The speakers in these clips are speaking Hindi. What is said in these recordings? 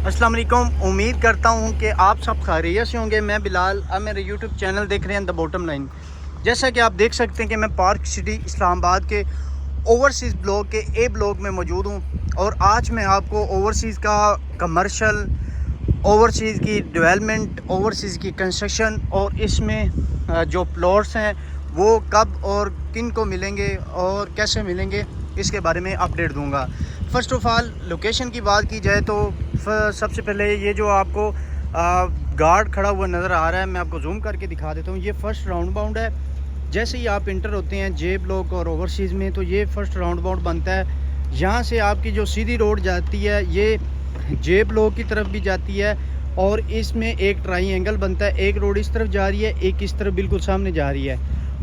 अस्सलाम वालेकुम। उम्मीद करता हूँ कि आप सब खैरियत से होंगे। मैं बिलाल, अब मेरे यूट्यूब चैनल देख रहे हैं द बॉटम लाइन। जैसा कि आप देख सकते हैं कि मैं पार्क सिटी इस्लामाबाद के ओवरसीज़ ब्लॉक के ए ब्लॉक में मौजूद हूँ और आज मैं आपको ओवरसीज़ का कमर्शल, ओवरसीज़ की डेवलपमेंट, ओवरसीज़ की कंस्ट्रक्शन और इसमें जो प्लॉट्स हैं वो कब और किन को मिलेंगे और कैसे मिलेंगे इसके बारे में अपडेट दूंगा। फ़र्स्ट ऑफ़ ऑल लोकेशन की बात की जाए तो सबसे पहले ये जो आपको गार्ड खड़ा हुआ नज़र आ रहा है, मैं आपको जूम करके दिखा देता हूँ। ये फ़र्स्ट राउंड बाउंड है। जैसे ही आप इंटर होते हैं जे ब्लॉक और ओवरसीज़ में तो ये फ़र्स्ट राउंड बाउंड बनता है। यहाँ से आपकी जो सीधी रोड जाती है ये जे ब्लॉक की तरफ भी जाती है और इसमें एक ट्राइंगल बनता है। एक रोड इस तरफ जा रही है, एक इस तरफ बिल्कुल सामने जा रही है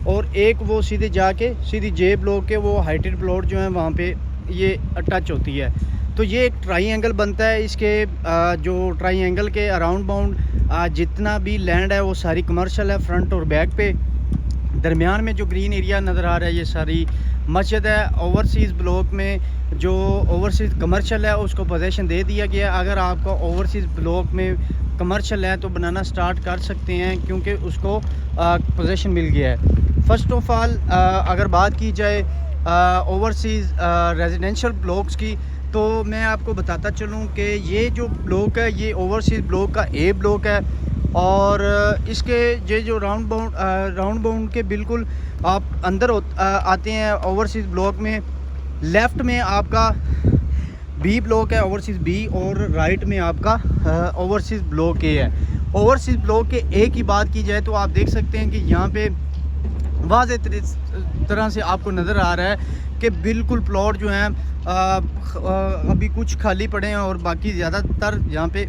और एक वो सीधे जाके सीधी जे ब्लॉक के वो हाइटेड प्लॉट जो है वहाँ पे ये टच होती है। तो ये एक ट्राइंगल बनता है। इसके जो ट्राइंगल के अराउंड बाउंड जितना भी लैंड है वो सारी कमर्शियल है, फ्रंट और बैक पे। दरमियान में जो ग्रीन एरिया नज़र आ रहा है ये सारी मस्जिद है। ओवरसीज़ ब्लॉक में जो ओवरसीज़ कमर्शियल है उसको पोजीशन दे दिया गया है। अगर आपका ओवरसीज़ ब्लॉक में कमर्शियल है तो बनाना स्टार्ट कर सकते हैं क्योंकि उसको पोजीशन मिल गया है। फ़र्स्ट ऑफ़ ऑल अगर बात की जाए ओवरसीज़ रेजिडेंशियल ब्लॉक्स की तो मैं आपको बताता चलूँ कि ये जो ब्लॉक है ये ओवरसीज़ ब्लॉक का ए ब्लॉक है और इसके ये जो राउंड बाउंड के बिल्कुल आप अंदर आते हैं ओवरसीज़ ब्लॉक में। लेफ़्ट में आपका बी ब्लॉक है ओवरसीज़ बी और राइट में आपका ओवरसीज़ ब्लॉक ए है। ओवरसीज़ ब्लॉक के ए की बात की जाए तो आप देख सकते हैं कि यहाँ पे वाज़े तरह से आपको नज़र आ रहा है कि बिल्कुल प्लॉट जो हैं अभी कुछ खाली पड़े हैं और बाकी ज़्यादातर यहाँ पे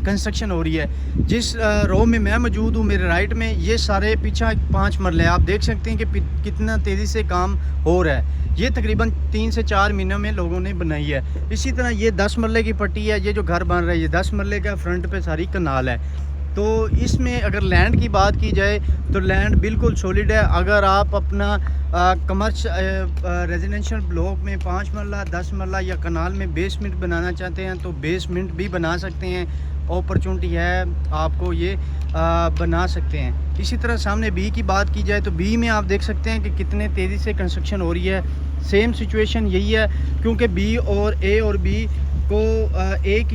कंस्ट्रक्शन हो रही है। जिस रो में मैं मौजूद हूँ मेरे राइट में ये सारे पीछा 5 मरले हैं। आप देख सकते हैं कि कितना तेज़ी से काम हो रहा है। ये तकरीबन 3 से 4 महीनों में लोगों ने बनाई है। इसी तरह ये 10 मरले की पट्टी है। ये जो घर बन रहा है ये 10 मरले का, फ्रंट पे सारी कनाल है। तो इसमें अगर लैंड की बात की जाए तो लैंड बिल्कुल सॉलिड है। अगर आप अपना रेजिडेंशियल ब्लॉक में 5 मरला, 10 मरला या कनाल में बेसमेंट बनाना चाहते हैं तो बेसमेंट भी बना सकते हैं। अपॉर्चुनिटी है, आपको ये बना सकते हैं। इसी तरह सामने बी की बात की जाए तो बी में आप देख सकते हैं कि कितने तेज़ी से कंस्ट्रक्शन हो रही है। सेम सिचुएशन यही है क्योंकि बी और ए और बी को एक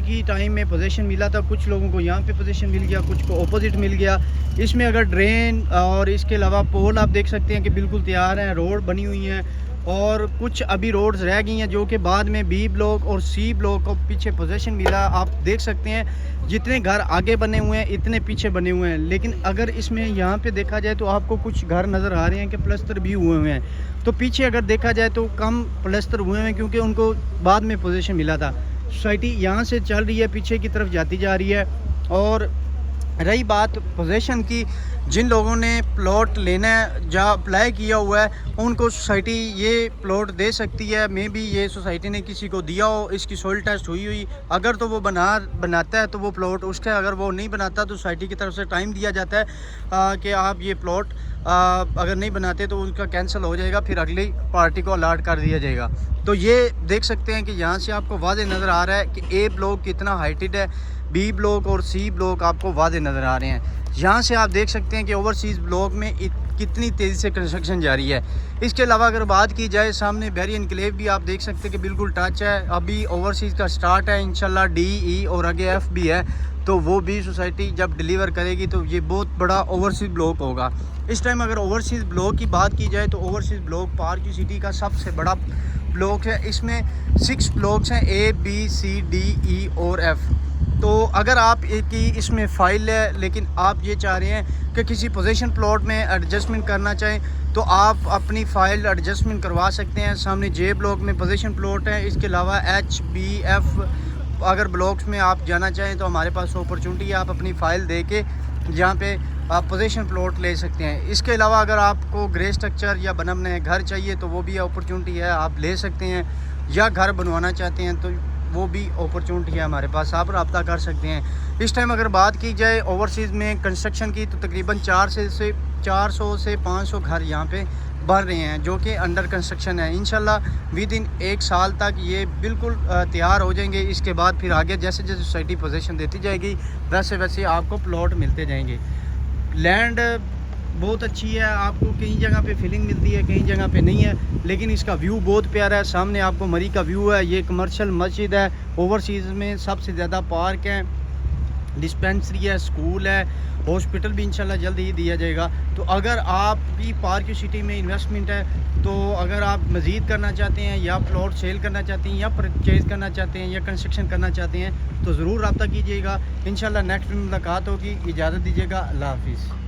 ही टाइम में पोजीशन मिला था। कुछ लोगों को यहाँ पे पोजीशन मिल गया, कुछ को ऑपोजिट मिल गया। इसमें अगर ड्रेन और इसके अलावा पोल आप देख सकते हैं कि बिल्कुल तैयार हैं, रोड बनी हुई हैं और कुछ अभी रोड्स रह गई हैं जो कि बाद में बी ब्लॉक और सी ब्लॉक को पीछे पोजीशन मिला। आप देख सकते हैं जितने घर आगे बने हुए हैं इतने पीछे बने हुए हैं। लेकिन अगर इसमें यहाँ पे देखा जाए तो आपको कुछ घर नज़र आ रहे हैं कि प्लस्तर भी हुए हुए हैं। तो पीछे अगर देखा जाए तो कम प्लस्तर हुए हैं क्योंकि उनको बाद में पोजीशन मिला था। सोसाइटी यहाँ से चल रही है, पीछे की तरफ जाती जा रही है। और रही बात पोजीशन की, जिन लोगों ने प्लॉट लेना है या अप्लाई किया हुआ है उनको सोसाइटी ये प्लॉट दे सकती है। मे बी ये सोसाइटी ने किसी को दिया हो, इसकी सोइल टेस्ट हुई अगर तो वो बनाता है तो वो प्लॉट उसका, अगर वो नहीं बनाता तो सोसाइटी की तरफ से टाइम दिया जाता है कि आप ये प्लॉट अगर नहीं बनाते तो उनका कैंसिल हो जाएगा, फिर अगली पार्टी को अलाट कर दिया जाएगा। तो ये देख सकते हैं कि यहाँ से आपको वाज़े नज़र आ रहा है कि ए ब्लॉक कितना हाइटेड है, बी ब्लॉक और सी ब्लॉक आपको वाज़े नज़र आ रहे हैं। यहाँ से आप देख सकते हैं कि ओवरसीज़ ब्लॉक में कितनी तेज़ी से कंस्ट्रक्शन जारी है। इसके अलावा अगर बात की जाए सामने बैरी एनक्लेव भी आप देख सकते हैं कि बिल्कुल टच है। अभी ओवरसीज़ का स्टार्ट है, इंशाल्लाह डी ई और आगे एफ भी है तो वो भी सोसाइटी जब डिलीवर करेगी तो ये बहुत बड़ा ओवरसीज़ ब्लॉक होगा। इस टाइम अगर ओवरसीज़ ब्लॉक की बात की जाए तो ओवरसीज़ ब्लॉक पार्क सिटी का सबसे बड़ा ब्लॉक है। इसमें 6 ब्लॉक्स हैं, A B C D E और एफ़। तो अगर आप की इसमें फ़ाइल है लेकिन आप ये चाह रहे हैं कि किसी पोजीशन प्लॉट में एडजस्टमेंट करना चाहें तो आप अपनी फ़ाइल एडजस्टमेंट करवा सकते हैं। सामने जे ब्लॉक में पोजीशन प्लॉट है। इसके अलावा एच बी एफ़ अगर ब्लॉक्स में आप जाना चाहें तो हमारे पास अपॉर्चुनिटी है, आप अपनी फ़ाइल दे के जहाँ पे आप पोजीशन प्लॉट ले सकते हैं। इसके अलावा अगर आपको ग्रे स्ट्रक्चर या बना बनाया घर चाहिए तो वो भी अपॉर्चुनिटी है, आप ले सकते हैं। या घर बनवाना चाहते हैं तो वो भी अपॉर्चुनिटी है हमारे पास, आप रब्ता कर सकते हैं। इस टाइम अगर बात की जाए ओवरसीज़ में कंस्ट्रक्शन की तो तकरीबन 400 से 500 घर यहाँ पे बन रहे हैं जो कि अंडर कंस्ट्रक्शन है। इंशाल्लाह विद इन 1 साल तक ये बिल्कुल तैयार हो जाएंगे। इसके बाद फिर आगे जैसे जैसे सोसाइटी पोजीशन देती जाएगी वैसे वैसे आपको प्लॉट मिलते जाएंगे। लैंड बहुत अच्छी है, आपको कई जगह पे फीलिंग मिलती है, कई जगह पे नहीं है, लेकिन इसका व्यू बहुत प्यारा है। सामने आपको मरी का व्यू है, ये कमर्शियल मस्जिद है, ओवरसीज़ में सबसे ज़्यादा पार्क है, डिस्पेंसरी है, स्कूल है, हॉस्पिटल भी इंशाल्लाह जल्द ही दिया जाएगा। तो अगर आपकी पार्क सिटी में इन्वेस्टमेंट है, तो अगर आप मज़ीद करना चाहते हैं या प्लॉट सेल करना चाहते हैं या परचेज़ करना चाहते हैं या कंस्ट्रक्शन करना चाहते हैं तो ज़रूर रब्ता कीजिएगा। इंशाल्लाह नेक्स्ट में मुलाकात होगी। इजाज़त दीजिएगा। अल्लाह हाफिज़।